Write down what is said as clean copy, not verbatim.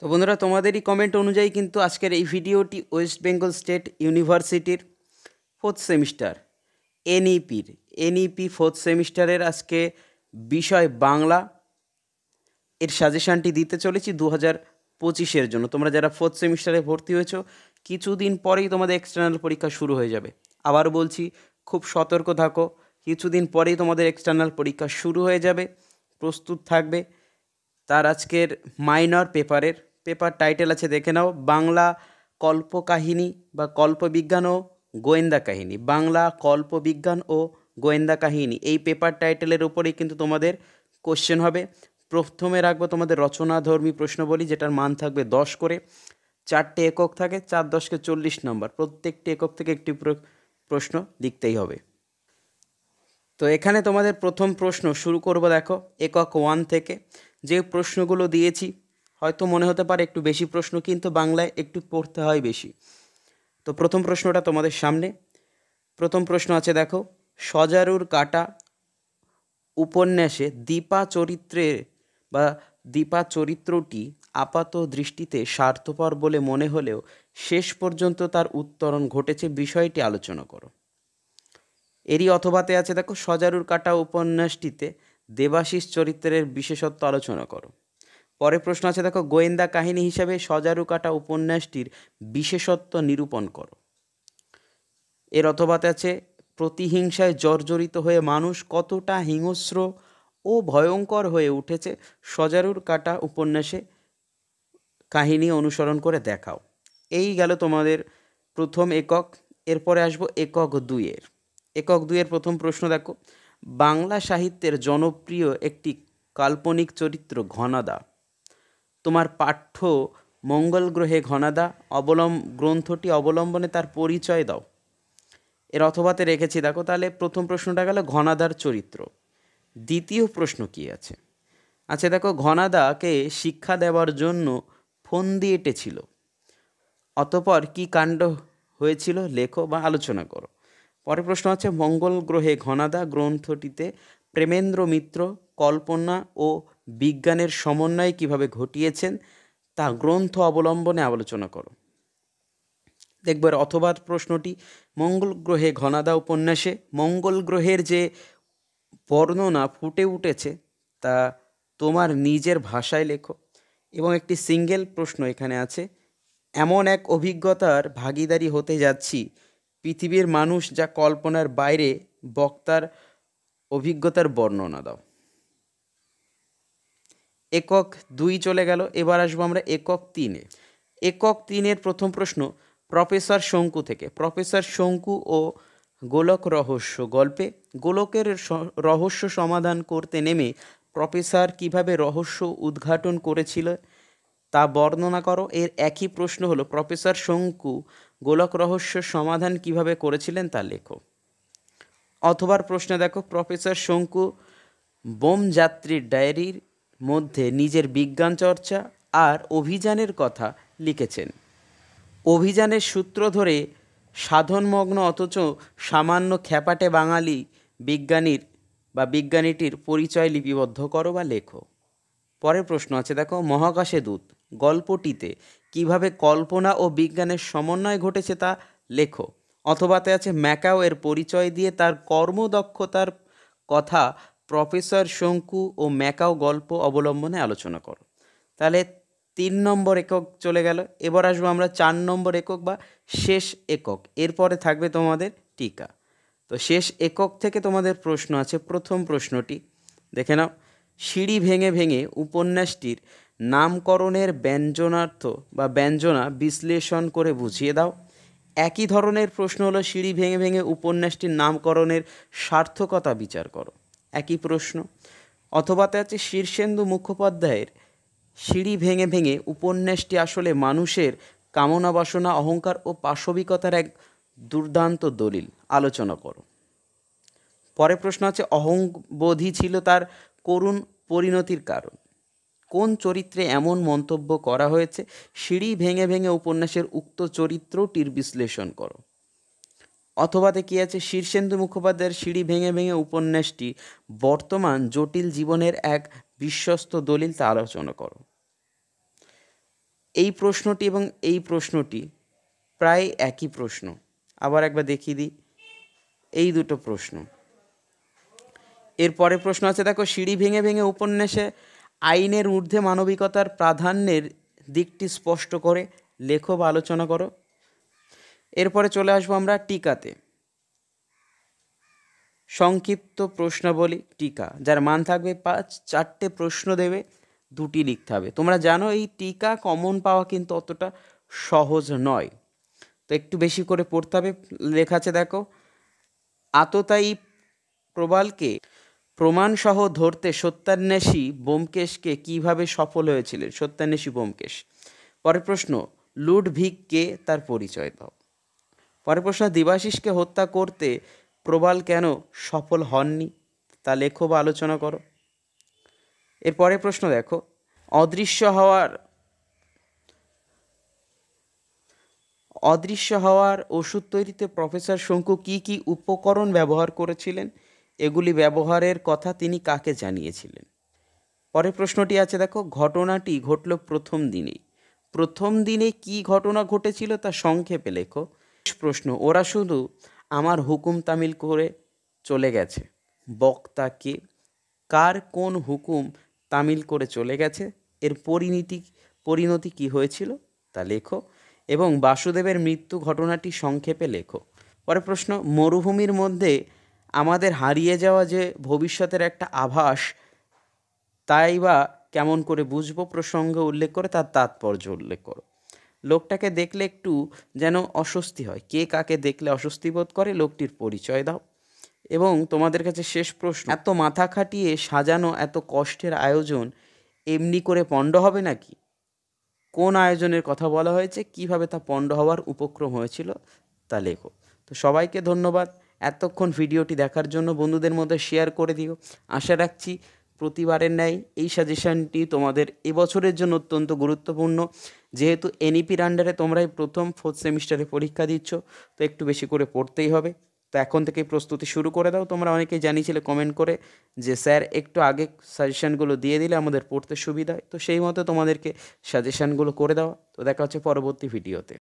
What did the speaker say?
তো বন্ধুরা, তোমাদেরই কমেন্ট অনুযায়ী কিন্তু আজকের এই ভিডিওটি ওয়েস্ট বেঙ্গল স্টেট ইউনিভার্সিটির ফোর্থ সেমিস্টার এনইপি ফোর্থ সেমিস্টারের আজকে বিষয় বাংলা এর সাজেশানটি দিতে চলেছি 2025-এর জন্য। তোমরা যারা ফোর্থ সেমিস্টারে ভর্তি হয়েছো, কিছুদিন পরেই তোমাদের এক্সটার্নাল পরীক্ষা শুরু হয়ে যাবে। আবার বলছি, খুব সতর্ক থাকো, কিছুদিন পরেই তোমাদের এক্সটার্নাল পরীক্ষা শুরু হয়ে যাবে, প্রস্তুত থাকবে। তার আজকের মাইনর পেপার টাইটেল আছে, দেখে নাও, বাংলা কল্পকাহিনী বা কল্পবিজ্ঞান ও গোয়েন্দা কাহিনী। বাংলা কল্পবিজ্ঞান ও গোয়েন্দা কাহিনী, এই পেপার টাইটেলের উপরেই কিন্তু তোমাদের কোশ্চেন হবে। প্রথমে রাখবো তোমাদের রচনাধর্মী প্রশ্নবলী, যেটার মান থাকবে 10 করে। 4টে একক থাকে, 4 10 40 নম্বর। প্রত্যেকটি একক থেকে একটি প্রশ্ন লিখতেই হবে। তো এখানে তোমাদের প্রথম প্রশ্ন শুরু করব, দেখো, একক 1 থেকে। যে প্রশ্নগুলো দিয়েছি হয়তো মনে হতে পারে একটু বেশি প্রশ্ন, কিন্তু বাংলায় একটু পড়তে হয় বেশি। তো প্রথম প্রশ্নটা তোমাদের সামনে। প্রথম প্রশ্ন আছে, দেখো, সজারুর কাঁটা উপন্যাসে দীপা চরিত্রটি আপাত দৃষ্টিতে স্বার্থপর বলে মনে হলেও শেষ পর্যন্ত তার উত্তরণ ঘটেছে, বিষয়টি আলোচনা করো। এরই অথবাতে আছে, দেখো, সজারুর কাঁটা উপন্যাসটিতে দেবাশিস চরিত্রের বিশেষত্ব আলোচনা করো। পরের প্রশ্ন আছে, দেখো, গোয়েন্দা কাহিনী হিসাবে সজারু কাঁটা উপন্যাসটির বিশেষত্ব নিরূপণ করো। এর অথবাতে আছে, প্রতিহিংসায় জর্জরিত হয়ে মানুষ কতটা হিংস্র ও ভয়ঙ্কর হয়ে উঠেছে সজারুর কাঁটা উপন্যাসে কাহিনী অনুসরণ করে দেখাও। এই গেল তোমাদের প্রথম একক। এরপরে আসবো একক দুইয়ের প্রথম প্রশ্ন, দেখো, বাংলা সাহিত্যের জনপ্রিয় একটি কাল্পনিক চরিত্র ঘনাদা। তোমার পাঠ্য মঙ্গল গ্রহে ঘনাদা গ্রন্থটি অবলম্বনে তার পরিচয় দাও। এর অথবাতে রেখেছি, দেখো, তাহলে প্রথম প্রশ্নটা গেল ঘনাদার চরিত্র। দ্বিতীয় প্রশ্ন কি আছে? আচ্ছা, দেখো, ঘনাদাকে শিক্ষা দেওয়ার জন্য ফন্দি এঁটেছিল, অতঃপর কি কাণ্ড হয়েছিল লেখো বা আলোচনা করো। পরের প্রশ্ন আছে, মঙ্গল গ্রহে ঘনাদা গ্রন্থটিতে প্রেমেন্দ্র মিত্র কল্পনা ও বিজ্ঞানের সমন্বয় কিভাবে ঘটিয়েছেন তা গ্রন্থ অবলম্বনে আলোচনা করো। দেখব এর অথবা প্রশ্নটি, মঙ্গল গ্রহে ঘনাদা উপন্যাসে মঙ্গল গ্রহের যে বর্ণনা ফুটে উঠেছে তা তোমার নিজের ভাষায় লেখো। এবং একটি সিঙ্গেল প্রশ্ন এখানে আছে, এমন এক অভিজ্ঞতার ভাগীদারি হতে যাচ্ছি পৃথিবীর মানুষ যা কল্পনার বাইরে, বক্তার অভিজ্ঞতার বর্ণনা দাও। একক 2 চলে গেল। এবার আসবো আমরা একক 3-এর প্রথম প্রশ্ন, প্রফেসর শঙ্কু থেকে। প্রফেসর শঙ্কু ও গোলক রহস্য গল্পে গোলকের রহস্য সমাধান করতে নেমে প্রফেসর কিভাবে রহস্য উদ্ঘাটন করেছিল তা বর্ণনা করো। এর একই প্রশ্ন হলো, প্রফেসর শঙ্কু গোলক রহস্য সমাধান কিভাবে করেছিলেন তা লেখো। অথবার প্রশ্নে দেখো, প্রফেসর শঙ্কু বোমযাত্রীর ডায়েরির মধ্যে নিজের বিজ্ঞান চর্চা আর অভিযানের কথা লিখেছেন। অভিযানের সূত্র ধরে সাধনমগ্ন অথচ সামান্য খ্যাপাটে বাঙালি বিজ্ঞানীটির পরিচয় লিপিবদ্ধ করো বা লেখো। পরের প্রশ্ন আছে, দেখো, মহাকাশে দূত গল্পটিতে কিভাবে কল্পনা ও বিজ্ঞানের সমন্বয় ঘটেছে তা লেখো। অথবাতে আছে, ম্যাকাও এর পরিচয় দিয়ে তার কর্মদক্ষতার কথা প্রফেসর শঙ্কু ও ম্যাকাও গল্প অবলম্বনে আলোচনা করো। তাহলে 3 নম্বর একক চলে গেল। এবার আসবো আমরা 4 নম্বর একক বা শেষ একক। এরপরে থাকবে তোমাদের টিকা। তো শেষ একক থেকে তোমাদের প্রশ্ন আছে। প্রথম প্রশ্নটি দেখে নাও, সিঁড়ি ভেঙে ভেঙে উপন্যাসটির নামকরণের ব্যঞ্জনার্থ বা ব্যঞ্জনা বিশ্লেষণ করে বুঝিয়ে দাও। একই ধরনের প্রশ্ন হলো, সিঁড়ি ভেঙে ভেঙে উপন্যাসটির নামকরণের সার্থকতা বিচার করো। একই প্রশ্ন। অথবাতে আছে, শীর্ষেন্দু মুখোপাধ্যায়ের সিঁড়ি ভেঙে ভেঙে উপন্যাসটি আসলে মানুষের কামনা বাসনা, অহংকার ও পাশবিকতার এক দুর্দান্ত দলিল, আলোচনা করো। পরের প্রশ্ন আছে, অহংবোধই ছিল তার করুণ পরিণতির কারণ। কোন চরিত্রে এমন মন্তব্য করা হয়েছে? সিঁড়ি ভেঙে ভেঙে উপন্যাসের উক্ত চরিত্রটির বিশ্লেষণ করো। অথবাতে কি আছে, শীর্ষেন্দু মুখোপাধ্যায়ের সিঁড়ি ভেঙে ভেঙে উপন্যাসটি বর্তমান জটিল জীবনের এক বিশ্বস্ত দলিল, তা আলোচনা করো। এই প্রশ্নটি এবং এই প্রশ্নটি প্রায় একই প্রশ্ন। আবার একবার দেখিয়ে দিই, এই দুটো প্রশ্ন। এরপরে প্রশ্ন আছে দেখো, সিঁড়ি ভেঙে ভেঙে উপন্যাসে আইনের ঊর্ধ্বে মানবিকতার প্রাধান্যের দিকটি স্পষ্ট করে লেখো বা আলোচনা করো। এরপরে চলে আসবো আমরা টিকাতে। সংক্ষিপ্ত প্রশ্নাবলী টিকা, যার মান থাকবে 5, 4টে প্রশ্ন দেবে, 2টি লিখতে হবে। তোমরা জানো এই টিকা কমন পাওয়া কিন্তু অতটা সহজ নয়, তো একটু বেশি করে পড়তে হবে। লেখা আছে দেখো, আততায়ী প্রবালকে প্রমাণসহ ধরতে সত্যান্বেষী ব্যোমকেশকে কিভাবে সফল হয়েছিলেন? সত্যান্বেষী ব্যোমকেশ। পরের প্রশ্ন, লুডভিগকে তার পরিচয় দাও। পরের প্রশ্ন, দেবাশিসকে হত্যা করতে প্রবাল কেন সফল হননি? তা লেখো বা আলোচনা করো। এর পরের প্রশ্ন দেখো, অদৃশ্য হওয়ার ওষুধ তৈরিতে প্রফেসর শঙ্কু কি কি উপকরণ ব্যবহার করেছিলেন? এগুলি ব্যবহারের কথা তিনি কাকে জানিয়েছিলেন? পরের প্রশ্নটি আছে দেখো, ঘটনাটি ঘটল প্রথম দিনে কি ঘটনা ঘটেছিল তা সংক্ষেপে লেখো। প্রশ্ন, ওরা শুধু আমার হুকুম তামিল করে চলে গেছে। বক্তা কে? কার কোন হুকুম তামিল করে চলে গেছে? এর পরিণতি কি হয়েছিল তা লেখো। এবং বাসুদেবের মৃত্যু ঘটনাটি সংক্ষেপে লেখো। পরের প্রশ্ন, মরুভূমির মধ্যে আমাদের হারিয়ে যাওয়া যে ভবিষ্যতের একটা আভাস, তাই বা কেমন করে বুঝবো? প্রসঙ্গ উল্লেখ করে তার তাৎপর্য উল্লেখ করো। লোকটাকে দেখলে একটু যেন অস্বস্তি হয়, কে কাকে দেখলে অস্বস্তি বোধ করে, লোকটির পরিচয় দাও। এবং তোমাদের কাছে শেষ প্রশ্ন, এত মাথা খাটিয়ে সাজানো এত কষ্টের আয়োজন এমনি করে পণ্ড হবে নাকি? কোন আয়োজনের কথা বলা হয়েছে, কিভাবে তা পণ্ড হওয়ার উপক্রম হয়েছিল তা লেখো। তো সবাইকে ধন্যবাদ এতক্ষণ ভিডিওটি দেখার জন্য। বন্ধুদের মধ্যে শেয়ার করে দিও। আশা রাখছি প্রতিবারের ন্যায় এই সাজেশনটি তোমাদের এবছরের জন্য অত্যন্ত গুরুত্বপূর্ণ। যেহেতু এনইপির আন্ডারে তোমরাই প্রথম 4th সেমিস্টারে পরীক্ষা দিচ্ছ, তো একটু বেশি করে পড়তেই হবে। তো এখন থেকেই প্রস্তুতি শুরু করে দাও। তোমরা অনেকেই জানিয়েছিলে কমেন্ট করে যে স্যার একটু আগে সাজেশানগুলো দিয়ে দিলে আমাদের পড়তে সুবিধা হয়, তো সেই মতো তোমাদেরকে সাজেশানগুলো করে দেওয়া। তো দেখা হচ্ছে পরবর্তী ভিডিওতে।